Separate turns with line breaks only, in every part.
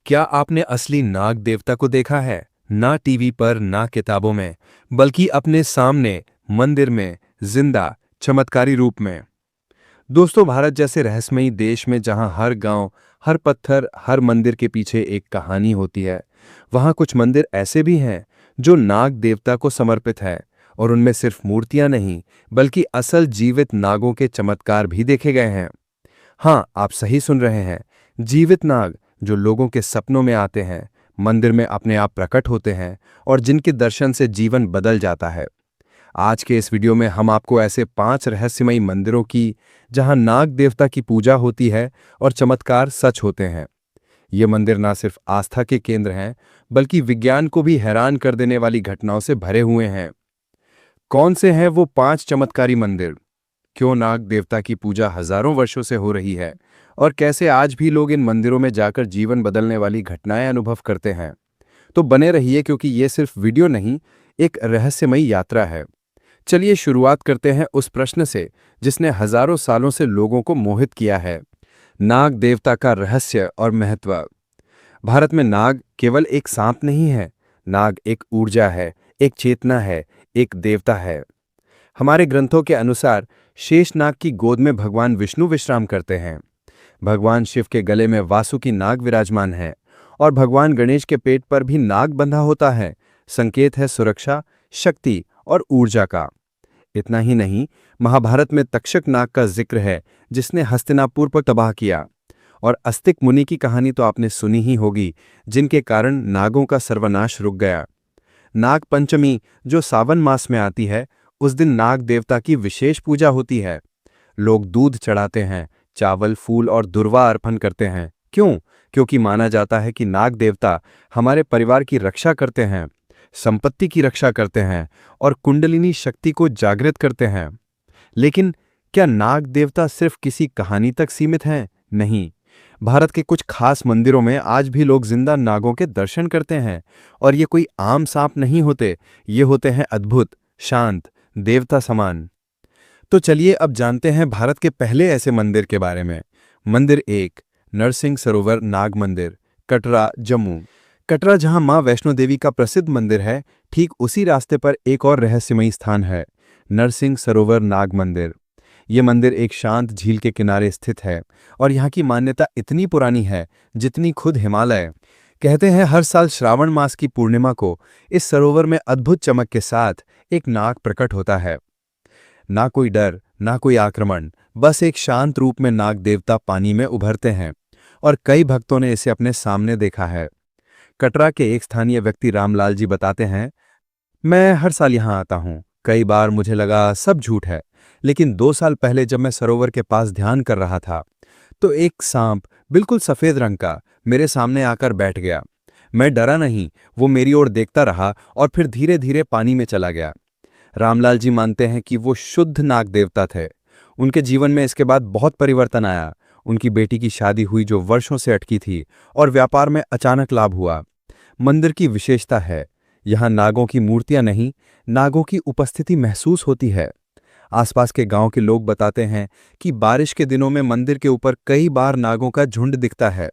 क्या आपने असली नाग देवता को देखा है? ना टीवी पर, ना किताबों में, बल्कि अपने सामने, मंदिर में, जिंदा, चमत्कारी रूप में। दोस्तों, भारत जैसे रहस्यमयी देश में जहां हर गांव, हर पत्थर, हर मंदिर के पीछे एक कहानी होती है, वहां कुछ मंदिर ऐसे भी हैं जो नाग देवता को समर्पित है। और उनमें सिर्फ मूर्तियां नहीं, बल्कि असल जीवित नागों के चमत्कार भी देखे गए हैं। हाँ, आप सही सुन रहे हैं। जीवित नाग जो लोगों के सपनों में आते हैं, मंदिर में अपने आप प्रकट होते हैं और जिनके दर्शन से जीवन बदल जाता है। आज के इस वीडियो में हम आपको ऐसे 5 रहस्यमयी मंदिरों की जहां नाग देवता की पूजा होती है और चमत्कार सच होते हैं। ये मंदिर ना सिर्फ आस्था के केंद्र हैं, बल्कि विज्ञान को भी हैरान कर देने वाली घटनाओं से भरे हुए हैं। कौन से हैं वो 5 चमत्कारी मंदिर? क्यों नाग देवता की पूजा हजारों वर्षों से हो रही है? और कैसे आज भी लोग इन मंदिरों में जाकर जीवन बदलने वाली घटनाएं अनुभव करते हैं? तो बने रहिए, क्योंकि ये सिर्फ वीडियो नहीं, एक रहस्यमयी यात्रा है। चलिए शुरुआत करते हैं उस प्रश्न से जिसने हजारों सालों से लोगों को मोहित किया है। नाग देवता का रहस्य और महत्व। भारत में नाग केवल एक सांप नहीं है। नाग एक ऊर्जा है, एक चेतना है, एक देवता है। हमारे ग्रंथों के अनुसार शेषनाग की गोद में भगवान विष्णु विश्राम करते हैं। भगवान शिव के गले में वासुकी नाग विराजमान है और भगवान गणेश के पेट पर भी नाग बंधा होता है। संकेत है सुरक्षा, शक्ति और ऊर्जा का। इतना ही नहीं, महाभारत में तक्षक नाग का जिक्र है जिसने हस्तिनापुर पर तबाह किया। और अस्तिक मुनि की कहानी तो आपने सुनी ही होगी, जिनके कारण नागों का सर्वनाश रुक गया। नाग पंचमी जो सावन मास में आती है, उस दिन नाग देवता की विशेष पूजा होती है। लोग दूध चढ़ाते हैं, चावल, फूल और दुर्वा अर्पण करते हैं। क्यों? क्योंकि माना जाता है कि नाग देवता हमारे परिवार की रक्षा करते हैं, संपत्ति की रक्षा करते हैं और कुंडलिनी शक्ति को जागृत करते हैं। लेकिन क्या नाग देवता सिर्फ किसी कहानी तक सीमित हैं? नहीं। भारत के कुछ खास मंदिरों में आज भी लोग जिंदा नागों के दर्शन करते हैं। और ये कोई आम सांप नहीं होते, ये होते हैं अद्भुत, शांत, देवता समान। तो चलिए अब जानते हैं भारत के पहले ऐसे मंदिर के बारे में। मंदिर 1, नरसिंह सरोवर नाग मंदिर, कटरा, जम्मू। कटरा जहां मां वैष्णो देवी का प्रसिद्ध मंदिर है, ठीक उसी रास्ते पर एक और रहस्यमयी स्थान है, नरसिंह सरोवर नाग मंदिर। ये मंदिर एक शांत झील के किनारे स्थित है और यहाँ की मान्यता इतनी पुरानी है जितनी खुद हिमालय। कहते हैं हर साल श्रावण मास की पूर्णिमा को इस सरोवर में अद्भुत चमक के साथ एक नाग प्रकट होता है। ना कोई डर, ना कोई आक्रमण, बस एक शांत रूप में नाग देवता पानी में उभरते हैं और कई भक्तों ने इसे अपने सामने देखा है। कटरा के एक स्थानीय व्यक्ति रामलाल जी बताते हैं, मैं हर साल यहाँ आता हूँ। कई बार मुझे लगा सब झूठ है, लेकिन 2 साल पहले जब मैं सरोवर के पास ध्यान कर रहा था तो एक सांप बिल्कुल सफेद रंग का मेरे सामने आकर बैठ गया। मैं डरा नहीं, वो मेरी ओर देखता रहा और फिर धीरे धीरे पानी में चला गया। रामलाल जी मानते हैं कि वो शुद्ध नाग देवता थे। उनके जीवन में इसके बाद बहुत परिवर्तन आया। उनकी बेटी की शादी हुई जो वर्षों से अटकी थी और व्यापार में अचानक लाभ हुआ। मंदिर की विशेषता है, यहाँ नागों की मूर्तियां नहीं, नागों की उपस्थिति महसूस होती है। आसपास के गांव के लोग बताते हैं कि बारिश के दिनों में मंदिर के ऊपर कई बार नागों का झुंड दिखता है।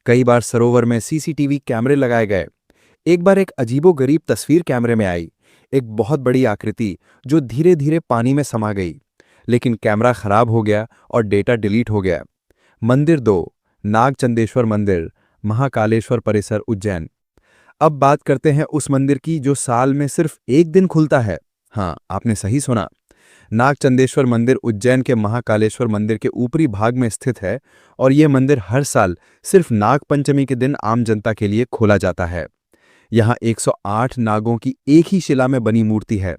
कई बार सरोवर में सीसीटीवी कैमरे लगाए गए। एक बार एक अजीबोगरीब तस्वीर कैमरे में आई, एक बहुत बड़ी आकृति जो धीरे धीरे पानी में समा गई, लेकिन कैमरा खराब हो गया और डेटा डिलीट हो गया। मंदिर 2, नागचंदेश्वर मंदिर, महाकालेश्वर परिसर, उज्जैन। अब बात करते हैं उस मंदिर की जो साल में सिर्फ एक दिन खुलता है। हाँ, आपने सही सुना। नागचंदेश्वर मंदिर उज्जैन के महाकालेश्वर मंदिर के ऊपरी भाग में स्थित है और यह मंदिर हर साल सिर्फ नाग पंचमी के दिन आम जनता के लिए खोला जाता है। यहाँ 108 नागों की एक ही शिला में बनी मूर्ति है।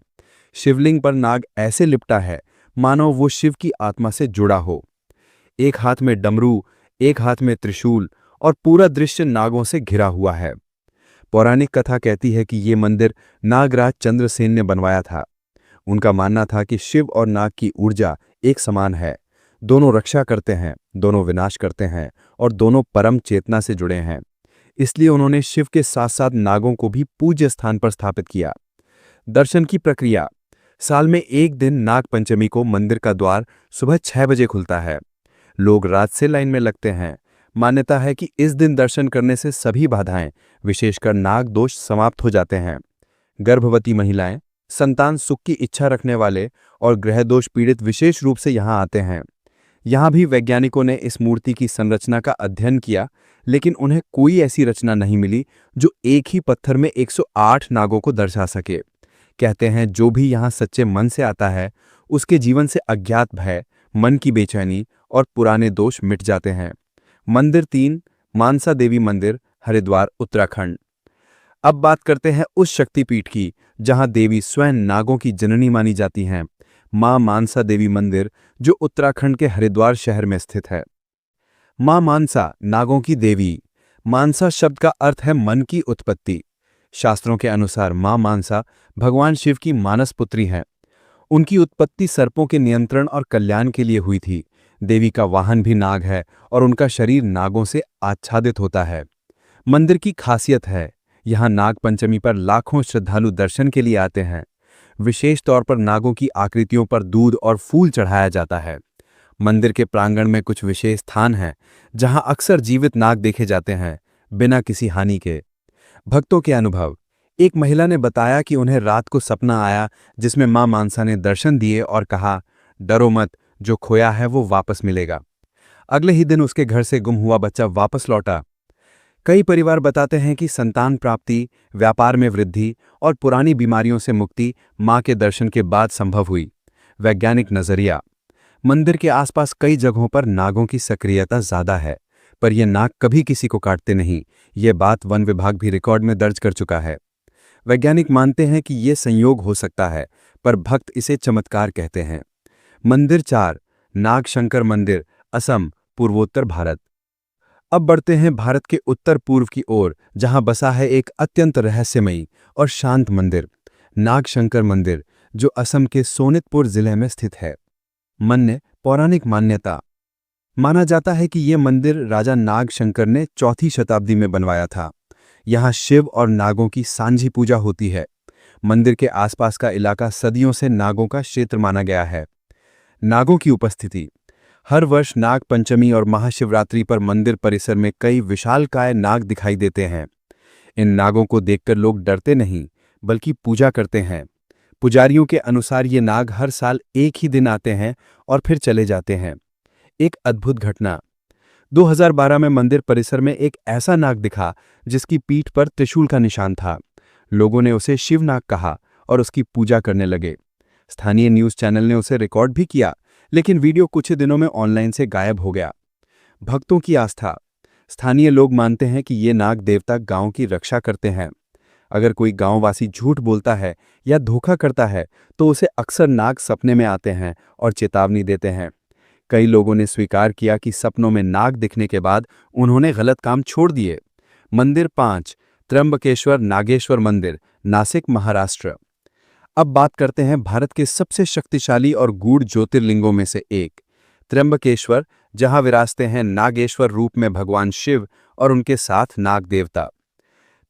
शिवलिंग पर नाग ऐसे लिपटा है मानो वो शिव की आत्मा से जुड़ा हो। एक हाथ में डमरू, एक हाथ में त्रिशूल और पूरा दृश्य नागों से घिरा हुआ है। पौराणिक कथा कहती है कि ये मंदिर नागराज चंद्रसेन ने बनवाया था। उनका मानना था कि शिव और नाग की ऊर्जा एक समान है, दोनों रक्षा करते हैं, दोनों विनाश करते हैं और दोनों परम चेतना से जुड़े हैं। इसलिए उन्होंने शिव के साथ साथ नागों को भी पूज्य स्थान पर स्थापित किया। दर्शन की प्रक्रिया। साल में एक दिन नाग पंचमी को मंदिर का द्वार सुबह 6 बजे खुलता है। लोग रात से लाइन में लगते हैं। मान्यता है कि इस दिन दर्शन करने से सभी बाधाएं, विशेषकर नाग दोष समाप्त हो जाते हैं। गर्भवती महिलाएं, संतान सुख की इच्छा रखने वाले और ग्रह दोष पीड़ित विशेष रूप से यहाँ आते हैं। यहाँ भी वैज्ञानिकों ने इस मूर्ति की संरचना का अध्ययन किया, लेकिन उन्हें कोई ऐसी रचना नहीं मिली जो एक ही पत्थर में 108 नागों को दर्शा सके। कहते हैं जो भी यहाँ सच्चे मन से आता है उसके जीवन से अज्ञात भय, मन की बेचैनी और पुराने दोष मिट जाते हैं। मंदिर 3, मानसा देवी मंदिर, हरिद्वार, उत्तराखंड। अब बात करते हैं उस शक्तिपीठ की जहां देवी स्वयं नागों की जननी मानी जाती हैं, मां मानसा देवी मंदिर, जो उत्तराखंड के हरिद्वार शहर में स्थित है। मां मानसा, नागों की देवी। मानसा शब्द का अर्थ है मन की उत्पत्ति। शास्त्रों के अनुसार मां मानसा भगवान शिव की मानस पुत्री हैं। उनकी उत्पत्ति सर्पों के नियंत्रण और कल्याण के लिए हुई थी। देवी का वाहन भी नाग है और उनका शरीर नागों से आच्छादित होता है। मंदिर की खासियत है, यहाँ नाग पंचमी पर लाखों श्रद्धालु दर्शन के लिए आते हैं। विशेष तौर पर नागों की आकृतियों पर दूध और फूल चढ़ाया जाता है। मंदिर के प्रांगण में कुछ विशेष स्थान हैं जहां अक्सर जीवित नाग देखे जाते हैं, बिना किसी हानि के। भक्तों के अनुभव। एक महिला ने बताया कि उन्हें रात को सपना आया जिसमें मां मानसा ने दर्शन दिए और कहा, डरो मत, जो खोया है वो वापस मिलेगा। अगले ही दिन उसके घर से गुम हुआ बच्चा वापस लौटा। कई परिवार बताते हैं कि संतान प्राप्ति, व्यापार में वृद्धि और पुरानी बीमारियों से मुक्ति मां के दर्शन के बाद संभव हुई। वैज्ञानिक नजरिया। मंदिर के आसपास कई जगहों पर नागों की सक्रियता ज्यादा है, पर यह नाग कभी किसी को काटते नहीं। ये बात वन विभाग भी रिकॉर्ड में दर्ज कर चुका है। वैज्ञानिक मानते हैं कि यह संयोग हो सकता है, पर भक्त इसे चमत्कार कहते हैं। मंदिर 4, नाग शंकर मंदिर, असम, पूर्वोत्तर भारत। अब बढ़ते हैं भारत के उत्तर पूर्व की ओर, जहां बसा है एक अत्यंत रहस्यमयी और शांत मंदिर, नाग शंकर मंदिर, जो असम के सोनितपुर जिले में स्थित है। मन्य पौराणिक मान्यता। माना जाता है कि यह मंदिर राजा नाग शंकर ने 4वीं शताब्दी में बनवाया था। यहाँ शिव और नागों की सांझी पूजा होती है। मंदिर के आसपास का इलाका सदियों से नागों का क्षेत्र माना गया है। नागों की उपस्थिति। हर वर्ष नाग पंचमी और महाशिवरात्रि पर मंदिर परिसर में कई विशालकाय नाग दिखाई देते हैं। इन नागों को देखकर लोग डरते नहीं, बल्कि पूजा करते हैं। पुजारियों के अनुसार ये नाग हर साल एक ही दिन आते हैं और फिर चले जाते हैं। एक अद्भुत घटना। 2012 में मंदिर परिसर में एक ऐसा नाग दिखा जिसकी पीठ पर त्रिशूल का निशान था। लोगों ने उसे शिवनाग कहा और उसकी पूजा करने लगे। स्थानीय न्यूज़ चैनल ने उसे रिकॉर्ड भी किया, लेकिन वीडियो कुछ ही दिनों में ऑनलाइन से गायब हो गया। भक्तों की आस्था। स्थानीय लोग मानते हैं कि ये नाग देवता गांव की रक्षा करते हैं। अगर कोई गांववासी झूठ बोलता है या धोखा करता है तो उसे अक्सर नाग सपने में आते हैं और चेतावनी देते हैं। कई लोगों ने स्वीकार किया कि सपनों में नाग दिखने के बाद उन्होंने गलत काम छोड़ दिए। मंदिर 5, त्र्यंबकेश्वर नागेश्वर मंदिर, नासिक, महाराष्ट्र। अब बात करते हैं भारत के सबसे शक्तिशाली और गूढ़ ज्योतिर्लिंगों में से एक, त्र्यंबकेश्वर, जहां विराजते हैं नागेश्वर रूप में भगवान शिव और उनके साथ नाग देवता।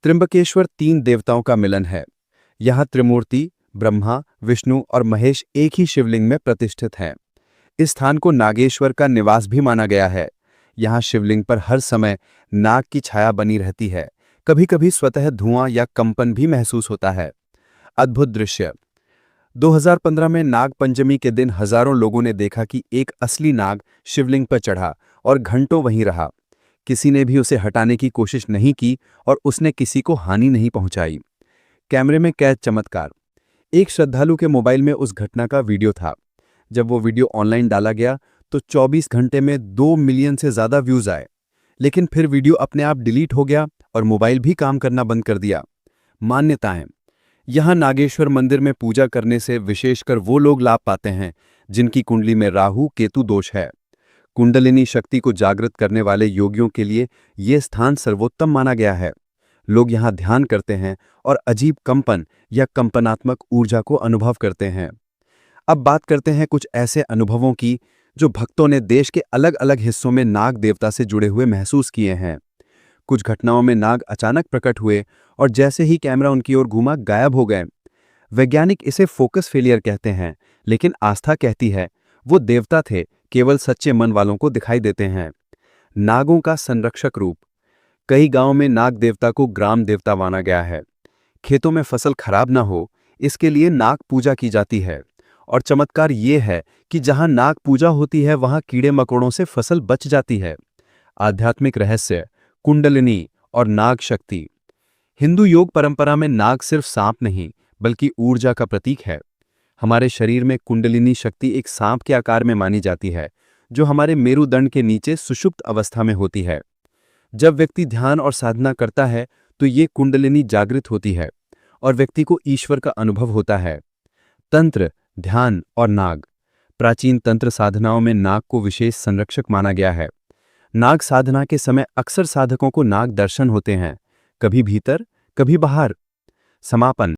त्र्यंबकेश्वर 3 देवताओं का मिलन है। यहाँ त्रिमूर्ति ब्रह्मा, विष्णु और महेश एक ही शिवलिंग में प्रतिष्ठित हैं। इस स्थान को नागेश्वर का निवास भी माना गया है। यहाँ शिवलिंग पर हर समय नाग की छाया बनी रहती है। कभी कभी स्वतः धुआं या कंपन भी महसूस होता है। अद्भुत दृश्य। 2015 में नाग पंचमी के दिन हजारों लोगों ने देखा कि एक असली नाग शिवलिंग पर चढ़ा और घंटों वहीं रहा। किसी ने भी उसे हटाने की कोशिश नहीं की और उसने किसी को हानि नहीं पहुंचाई। कैमरे में कैद चमत्कार। एक श्रद्धालु के मोबाइल में उस घटना का वीडियो था। जब वो वीडियो ऑनलाइन डाला गया तो 24 घंटे में 2 मिलियन से ज्यादा व्यूज आए, लेकिन फिर वीडियो अपने आप डिलीट हो गया और मोबाइल भी काम करना बंद कर दिया। मान्यताएं। यहाँ नागेश्वर मंदिर में पूजा करने से विशेषकर वो लोग लाभ पाते हैं जिनकी कुंडली में राहु केतु दोष है। कुंडलिनी शक्ति को जागृत करने वाले योगियों के लिए ये स्थान सर्वोत्तम माना गया है। लोग यहाँ ध्यान करते हैं और अजीब कंपन या कंपनात्मक ऊर्जा को अनुभव करते हैं। अब बात करते हैं कुछ ऐसे अनुभवों की जो भक्तों ने देश के अलग अलग हिस्सों में नाग देवता से जुड़े हुए महसूस किए हैं। कुछ घटनाओं में नाग अचानक प्रकट हुए और जैसे ही कैमरा उनकी ओर घूमा गायब हो गए। वैज्ञानिक इसे फोकस फेलियर कहते हैं, लेकिन आस्था कहती है वो देवता थे, केवल सच्चे मन वालों को दिखाई देते हैं। नागों का संरक्षक रूप। कई गांवों में नाग देवता को ग्राम देवता माना गया है। खेतों में फसल खराब ना हो, इसके लिए नाग पूजा की जाती है। और चमत्कार ये है कि जहां नाग पूजा होती है वहां कीड़े मकोड़ों से फसल बच जाती है। आध्यात्मिक रहस्य, कुंडलिनी और नाग शक्ति। हिंदू योग परंपरा में नाग सिर्फ सांप नहीं, बल्कि ऊर्जा का प्रतीक है। हमारे शरीर में कुंडलिनी शक्ति एक सांप के आकार में मानी जाती है, जो हमारे मेरुदंड के नीचे सुषुप्त अवस्था में होती है। जब व्यक्ति ध्यान और साधना करता है तो ये कुंडलिनी जागृत होती है और व्यक्ति को ईश्वर का अनुभव होता है। तंत्र, ध्यान और नाग। प्राचीन तंत्र साधनाओं में नाग को विशेष संरक्षक माना गया है। नाग साधना के समय अक्सर साधकों को नाग दर्शन होते हैं, कभी भीतर, कभी बाहर। समापन।